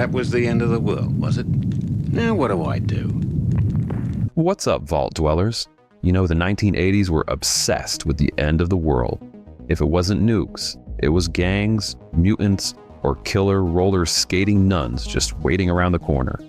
That was the end of the world, was it? Now what do I do? What's up, Vault Dwellers? You know, the 1980s were obsessed with the end of the world. If it wasn't nukes, it was gangs, mutants, or killer roller skating nuns just waiting around the corner.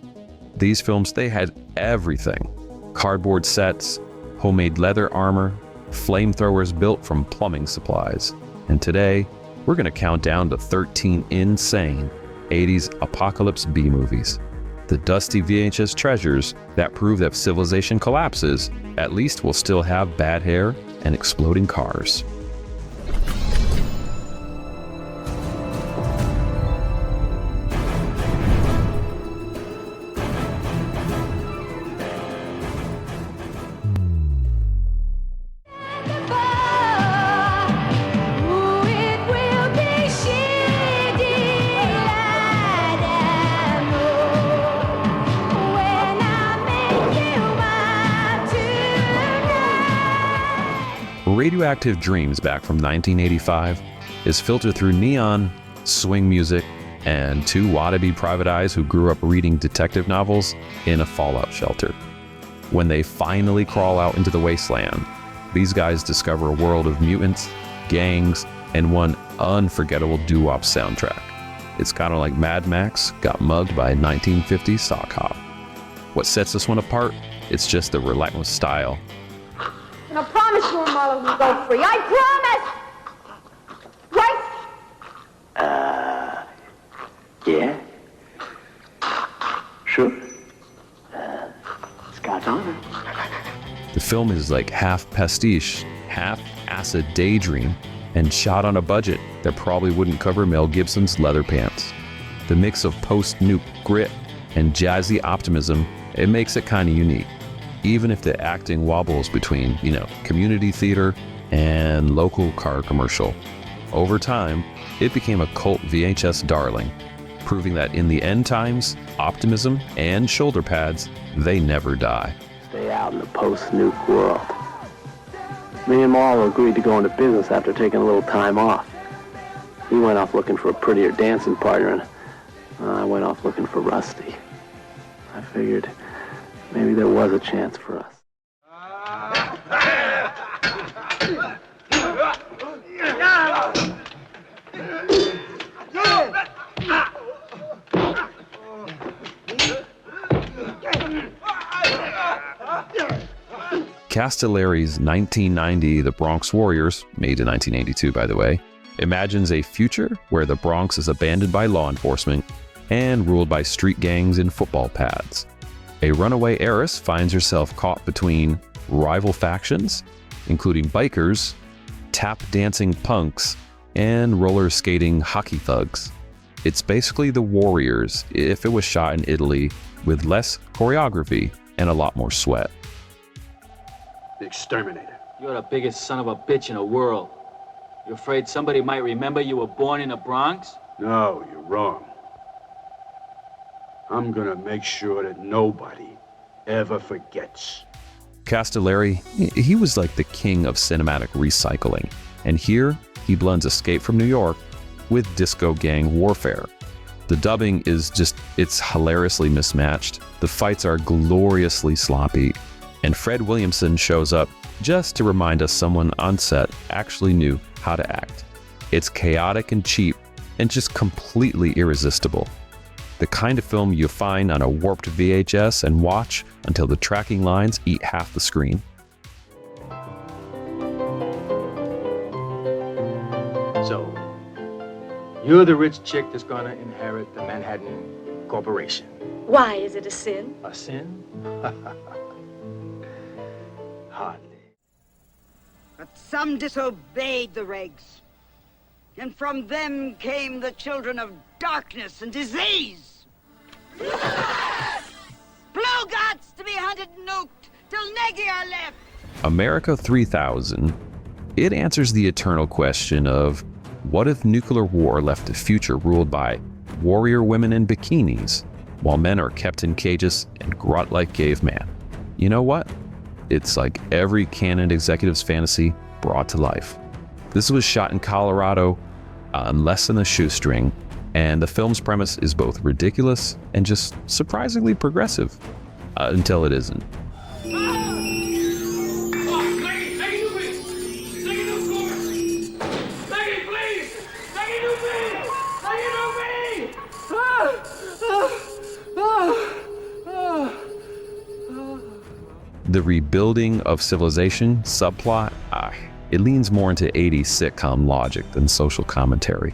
These films, they had everything. Cardboard sets, homemade leather armor, flamethrowers built from plumbing supplies. And today, we're going to count down to 13 insane 80s apocalypse B-movies. The dusty VHS treasures that prove that if civilization collapses, at least we'll still have bad hair and exploding cars. Radioactive Dreams, back from 1985, is filtered through neon, swing music, and two wannabe private eyes who grew up reading detective novels in a fallout shelter. When they finally crawl out into the wasteland, these guys discover a world of mutants, gangs, and one unforgettable doo-wop soundtrack. It's kind of like Mad Max got mugged by a 1950s sock hop. What sets this one apart? It's just the relentless style. And I promise you and Marlo will go free. I promise! Right? Yeah. Sure. Scott's honor. The film is like half pastiche, half acid daydream, and shot on a budget that probably wouldn't cover Mel Gibson's leather pants. The mix of post-nuke grit and jazzy optimism, it makes it kind of unique. Even if the acting wobbles between, community theater and local car commercial. Over time, it became a cult VHS darling, proving that in the end times, optimism and shoulder pads, they never die. Stay out in the post-nuke world. Me and Marlo agreed to go into business after taking a little time off. He went off looking for a prettier dancing partner, and I went off looking for Rusty. I figured maybe there was a chance for us. Castellari's 1990 The Bronx Warriors, made in 1982 by the way, imagines a future where the Bronx is abandoned by law enforcement and ruled by street gangs in football pads. A runaway heiress finds herself caught between rival factions, including bikers, tap-dancing punks, and roller-skating hockey thugs. It's basically the Warriors if it was shot in Italy with less choreography and a lot more sweat. The Exterminator. You're the biggest son of a bitch in the world. You afraid somebody might remember you were born in the Bronx? No, you're wrong. I'm gonna make sure that nobody ever forgets. Castellari, he was like the king of cinematic recycling, and here he blends Escape from New York with disco gang warfare. The dubbing is it's hilariously mismatched, the fights are gloriously sloppy, and Fred Williamson shows up just to remind us someone on set actually knew how to act. It's chaotic and cheap, and just completely irresistible. The kind of film you find on a warped VHS and watch until the tracking lines eat half the screen. So, you're the rich chick that's gonna inherit the Manhattan Corporation. Why is it a sin? A sin? Hardly. But some disobeyed the regs, and from them came the children of darkness and disease. Blue gods to be hunted and nuked till Negia left. America 3000, it answers the eternal question of what if nuclear war left a future ruled by warrior women in bikinis while men are kept in cages and grunt like caveman? You know what? It's like every canon executive's fantasy brought to life. This was shot in Colorado on less than a shoestring, And the film's premise is both ridiculous and just surprisingly progressive. Until it isn't. The rebuilding of civilization subplot, it leans more into 80s sitcom logic than social commentary.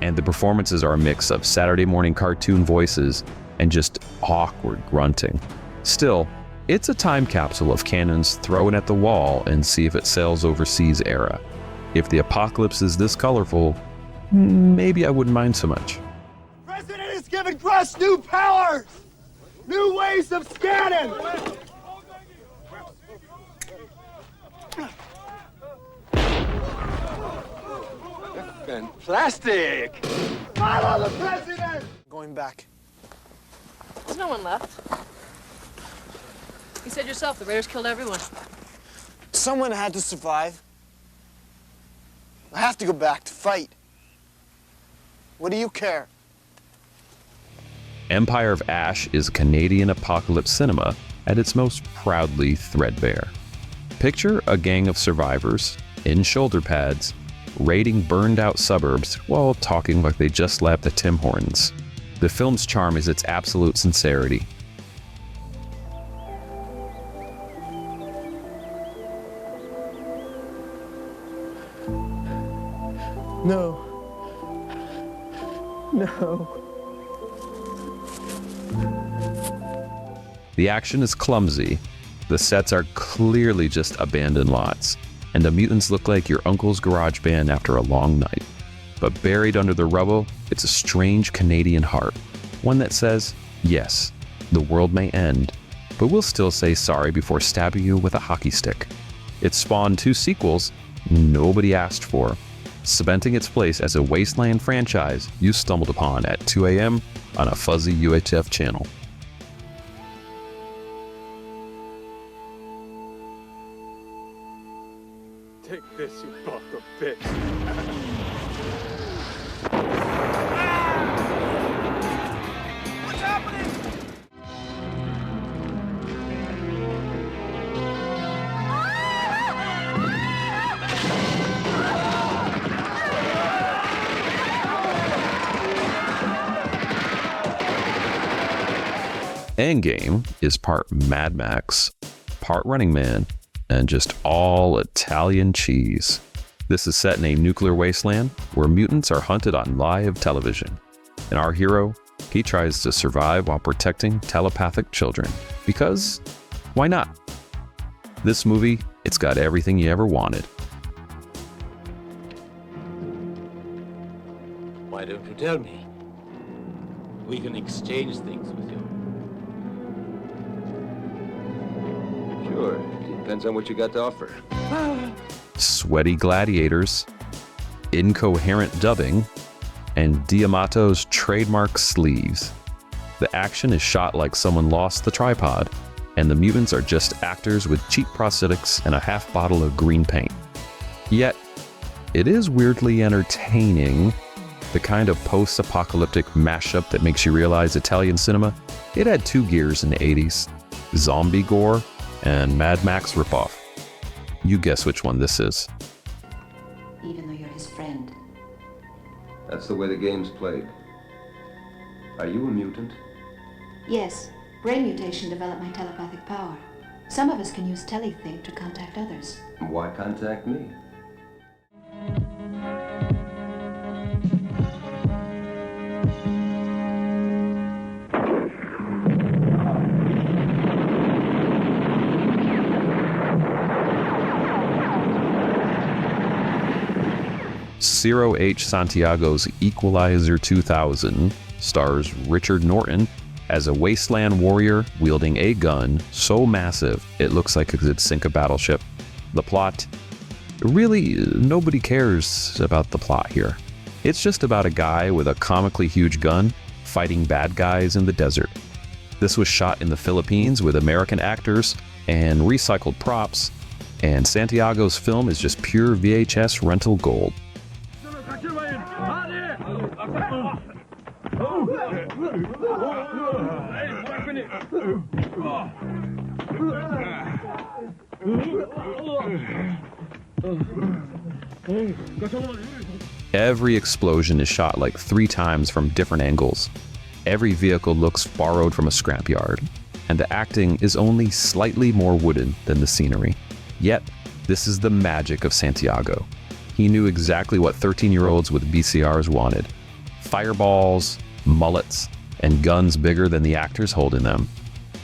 And the performances are a mix of Saturday morning cartoon voices and just awkward grunting. Still, it's a time capsule of cannons thrown at the wall and see if it sails overseas era. If the apocalypse is this colorful, maybe I wouldn't mind so much. President is giving Crust new powers! New ways of scanning! Plastic! Follow the president! Going back. There's no one left. You said yourself, the Raiders killed everyone. Someone had to survive. I have to go back to fight. What do you care? Empire of Ash is Canadian apocalypse cinema at its most proudly threadbare. Picture a gang of survivors in shoulder pads raiding burned-out suburbs while talking like they just left the Tim Hortons. The film's charm is its absolute sincerity. No. No. The action is clumsy, the sets are clearly just abandoned lots, and the mutants look like your uncle's garage band after a long night. But buried under the rubble, it's a strange Canadian heart, one that says, yes, the world may end, but we'll still say sorry before stabbing you with a hockey stick. It spawned 2 sequels nobody asked for, cementing its place as a wasteland franchise you stumbled upon at 2 a.m. on a fuzzy UHF channel. Take this, you buck of bitch. What's happening? Endgame is part Mad Max, part Running Man, and just all Italian cheese. This is set in a nuclear wasteland where mutants are hunted on live television. And our hero, he tries to survive while protecting telepathic children. Because, why not? This movie, it's got everything you ever wanted. Why don't you tell me? We can exchange things with you. Sure. Depends on what you got to offer. Sweaty gladiators, incoherent dubbing, and Diamato's trademark sleeves. The action is shot like someone lost the tripod, and the mutants are just actors with cheap prosthetics and a half bottle of green paint. Yet, it is weirdly entertaining, the kind of post-apocalyptic mashup that makes you realize Italian cinema, it had 2 gears in the 80s, zombie gore and Mad Max ripoff. You guess which one this is. Even though you're his friend. That's the way the game's played. Are you a mutant? Yes, brain mutation developed my telepathic power. Some of us can use telepath to contact others. Why contact me? Ciro H. Santiago's Equalizer 2000 stars Richard Norton as a wasteland warrior wielding a gun so massive it looks like it could sink a battleship. The plot? Really, nobody cares about the plot here. It's just about a guy with a comically huge gun fighting bad guys in the desert. This was shot in the Philippines with American actors and recycled props, and Santiago's film is just pure VHS rental gold. Every explosion is shot like 3 times from different angles. Every vehicle looks borrowed from a scrapyard, and the acting is only slightly more wooden than the scenery. Yet, this is the magic of Santiago. He knew exactly what 13-year-olds with VCRs wanted. Fireballs, mullets, and guns bigger than the actors holding them.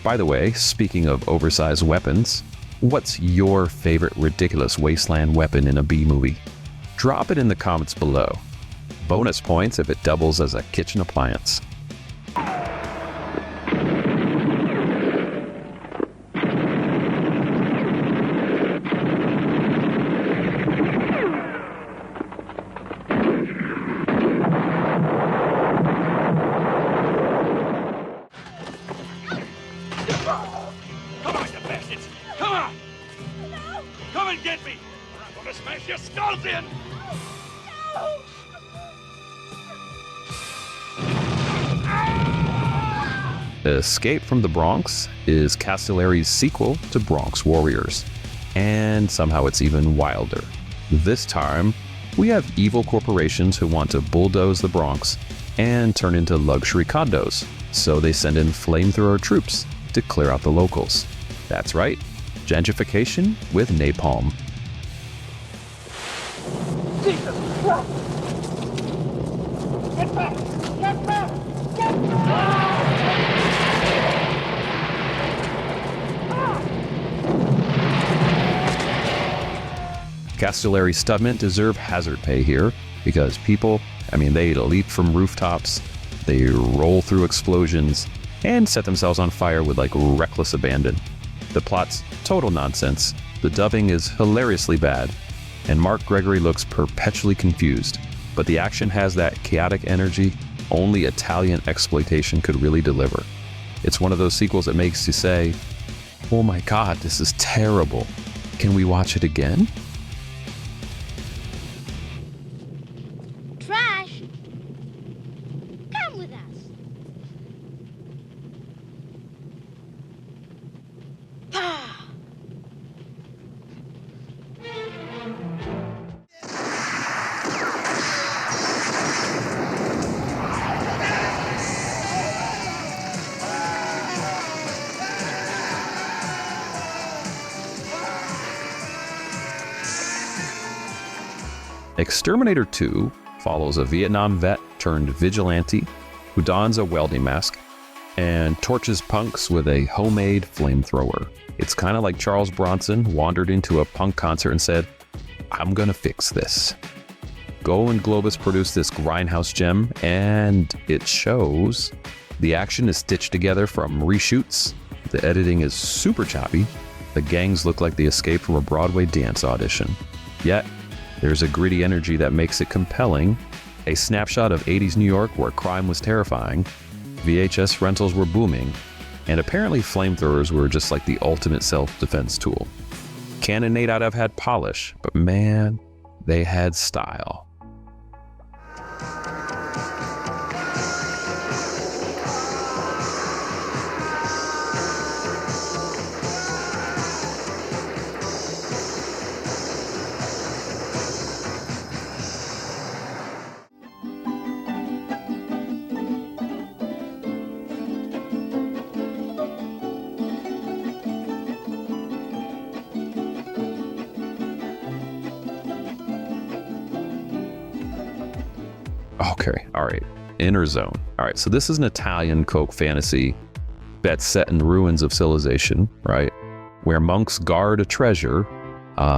By the way, speaking of oversized weapons, what's your favorite ridiculous wasteland weapon in a B-movie? Drop it in the comments below. Bonus points if it doubles as a kitchen appliance. Come on, you bastards! Come on! Come and get me! Or I'm gonna smash your skulls in! Escape from the Bronx is Castellari's sequel to Bronx Warriors, and somehow it's even wilder. This time, we have evil corporations who want to bulldoze the Bronx and turn into luxury condos, so they send in flamethrower troops to clear out the locals. That's right, gentrification with napalm. Jesus Christ! Get back! Get back! Get back! Castellari stuntmen deserve hazard pay here because people, they leap from rooftops, they roll through explosions, and set themselves on fire with reckless abandon. The plot's total nonsense, the dubbing is hilariously bad, and Mark Gregory looks perpetually confused, but the action has that chaotic energy only Italian exploitation could really deliver. It's one of those sequels that makes you say, oh my god, this is terrible. Can we watch it again? Trash! Come with us. Exterminator 2 follows a Vietnam vet turned vigilante who dons a welding mask and torches punks with a homemade flamethrower. It's kind of like Charles Bronson wandered into a punk concert and said, I'm gonna fix this. Golan Globus produced this grindhouse gem, and it shows. The action is stitched together from reshoots. The editing is super choppy. The gangs look like they escaped from a Broadway dance audition. Yet, there's a gritty energy that makes it compelling, a snapshot of 80s New York where crime was terrifying, VHS rentals were booming, and apparently flamethrowers were just like the ultimate self-defense tool. Canon 8 out of had polish, but man, they had style. Okay, all right. Interzone. All right, so this is an Italian Coke fantasy that's set in the ruins of civilization, right? Where monks guard a treasure,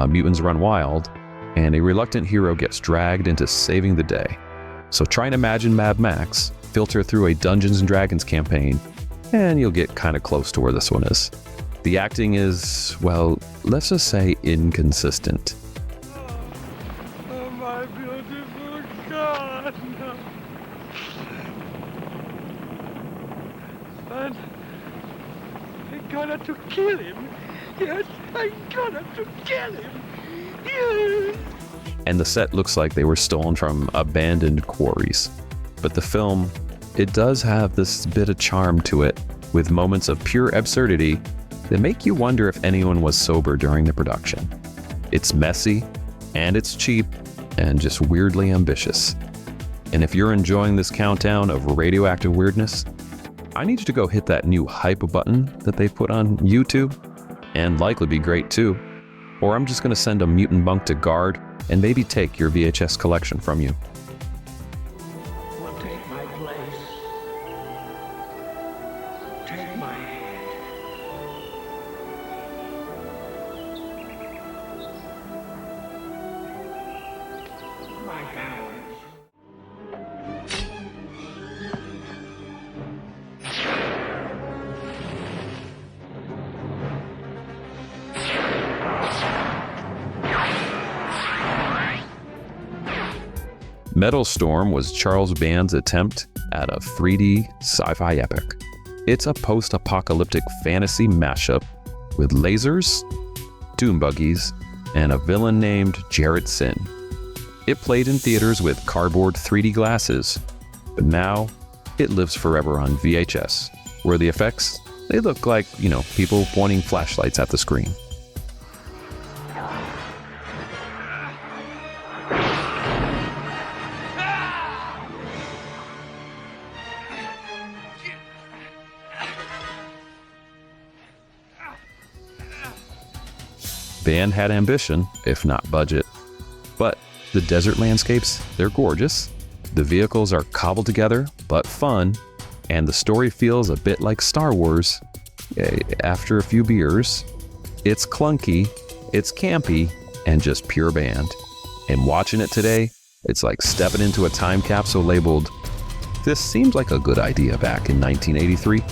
mutants run wild, and a reluctant hero gets dragged into saving the day. So try and imagine Mad Max, filter through a Dungeons & Dragons campaign, and you'll get kind of close to where this one is. The acting is, well, let's just say inconsistent. Oh, my beautiful God. And I'm gonna to kill him. Yes, I'm gonna to kill him. Yes. And the set looks like they were stolen from abandoned quarries. But the film, it does have this bit of charm to it, with moments of pure absurdity that make you wonder if anyone was sober during the production. It's messy, and it's cheap, and just weirdly ambitious. And if you're enjoying this countdown of radioactive weirdness, I need you to go hit that new hype button that they put on YouTube, and likely be great too. Or I'm just going to send a mutant bunk to guard and maybe take your VHS collection from you. Take my place. Take my hand. My powers. Metalstorm was Charles Band's attempt at a 3D sci-fi epic. It's a post-apocalyptic fantasy mashup with lasers, dune buggies, and a villain named Jared-Syn. It played in theaters with cardboard 3D glasses, but now it lives forever on VHS, where the effects, they look like, people pointing flashlights at the screen. Band had ambition, if not budget. But the desert landscapes, they're gorgeous. The vehicles are cobbled together, but fun. And the story feels a bit like Star Wars after a few beers. It's clunky, it's campy, and just pure band. And watching it today, it's like stepping into a time capsule labeled, "This seems like a good idea" back in 1983.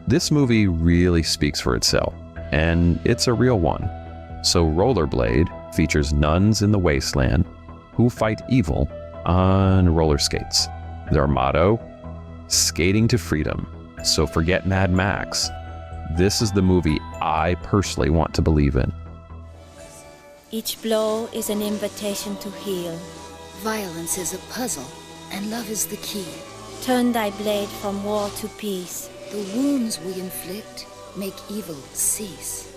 This movie really speaks for itself, and it's a real one. So Rollerblade features nuns in the wasteland who fight evil on roller skates. Their motto, skating to freedom. So forget Mad Max. This is the movie I personally want to believe in. Each blow is an invitation to heal. Violence is a puzzle, and love is the key. Turn thy blade from war to peace. The wounds we inflict make evil cease.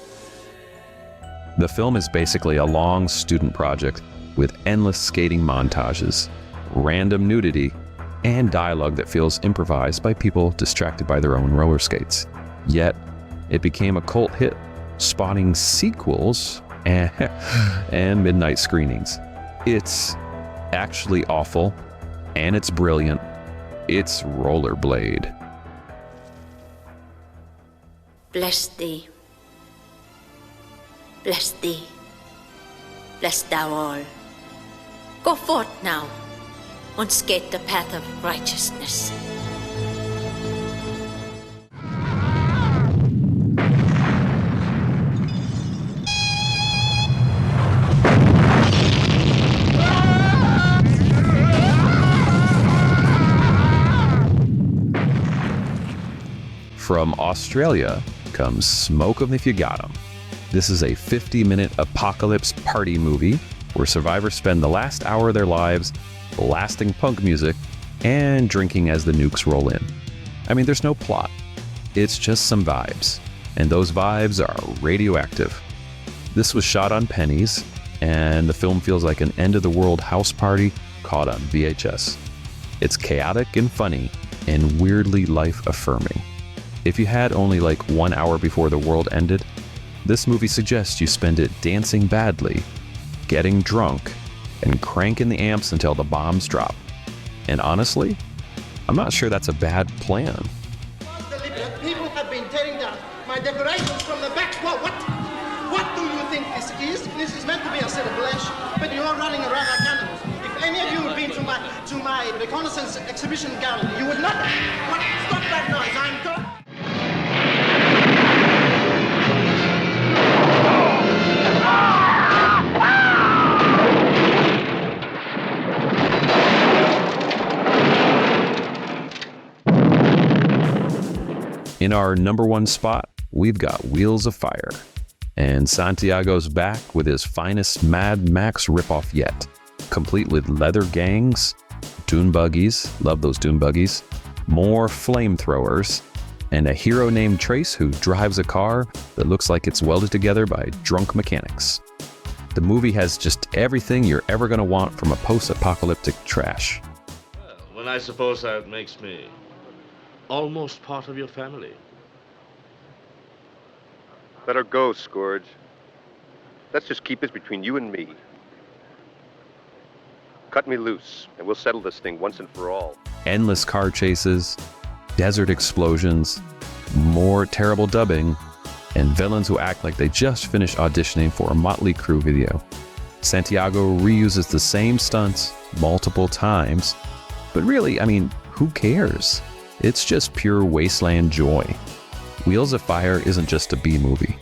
The film is basically a long student project with endless skating montages, random nudity, and dialogue that feels improvised by people distracted by their own roller skates. Yet, it became a cult hit, spawning sequels and midnight screenings. It's actually awful, and it's brilliant. It's Rollerblade. Bless thee. Bless thee. Bless thou all. Go forth now, and skate the path of righteousness. From Australia comes Smoke 'em If You Got 'em. This is a 50-minute apocalypse party movie where survivors spend the last hour of their lives blasting punk music and drinking as the nukes roll in. I mean, there's no plot. It's just some vibes. And those vibes are radioactive. This was shot on pennies, and the film feels like an end-of-the-world house party caught on VHS. It's chaotic and funny, and weirdly life-affirming. If you had only like 1 hour before the world ended, this movie suggests you spend it dancing badly, getting drunk, and cranking the amps until the bombs drop. And honestly, I'm not sure that's a bad plan. People have been tearing down my decorations from the back. What do you think this is? This is meant to be a celebration, but you're running around like animals. If any of you had been to my reconnaissance exhibition gallery, you would not. What? Stop that noise! I'm talking. In our number one spot, we've got Wheels of Fire. And Santiago's back with his finest Mad Max ripoff yet, complete with leather gangs, dune buggies, love those dune buggies, more flamethrowers, and a hero named Trace who drives a car that looks like it's welded together by drunk mechanics. The movie has just everything you're ever going to want from a post-apocalyptic trash. Well, I suppose that makes me almost part of your family. Let her go, Scourge. Let's just keep this between you and me. Cut me loose, and we'll settle this thing once and for all. Endless car chases, desert explosions, more terrible dubbing, and villains who act like they just finished auditioning for a Motley Crue video. Santiago reuses the same stunts multiple times, but really, I mean, who cares? It's just pure wasteland joy. Wheels of Fire isn't just a B-movie.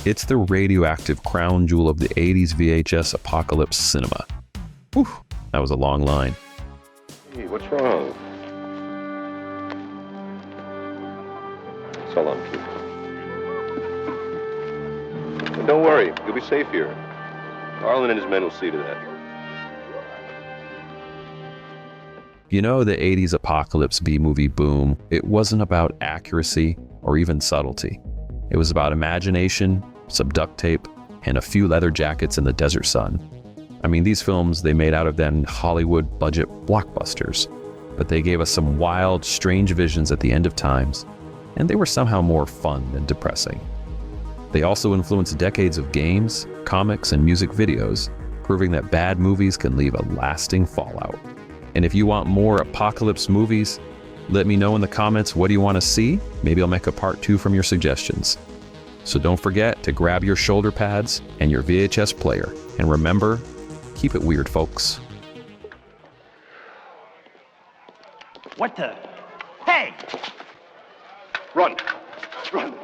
It's the radioactive crown jewel of the 80s VHS apocalypse cinema. Whew, that was a long line. Hey, what's wrong? So long, kid. And don't worry, you'll be safe here. Arlen and his men will see to that. You know, the 80s apocalypse B-movie boom, it wasn't about accuracy or even subtlety. It was about imagination, some duct tape, and a few leather jackets in the desert sun. I mean, these films, they made out of then Hollywood budget blockbusters, but they gave us some wild, strange visions at the end of times, and they were somehow more fun than depressing. They also influenced decades of games, comics, and music videos, proving that bad movies can leave a lasting fallout. And if you want more apocalypse movies, let me know in the comments what do you want to see. Maybe I'll make a part 2 from your suggestions. So don't forget to grab your shoulder pads and your VHS player. And remember, keep it weird, folks. What the? Hey! Run! Run!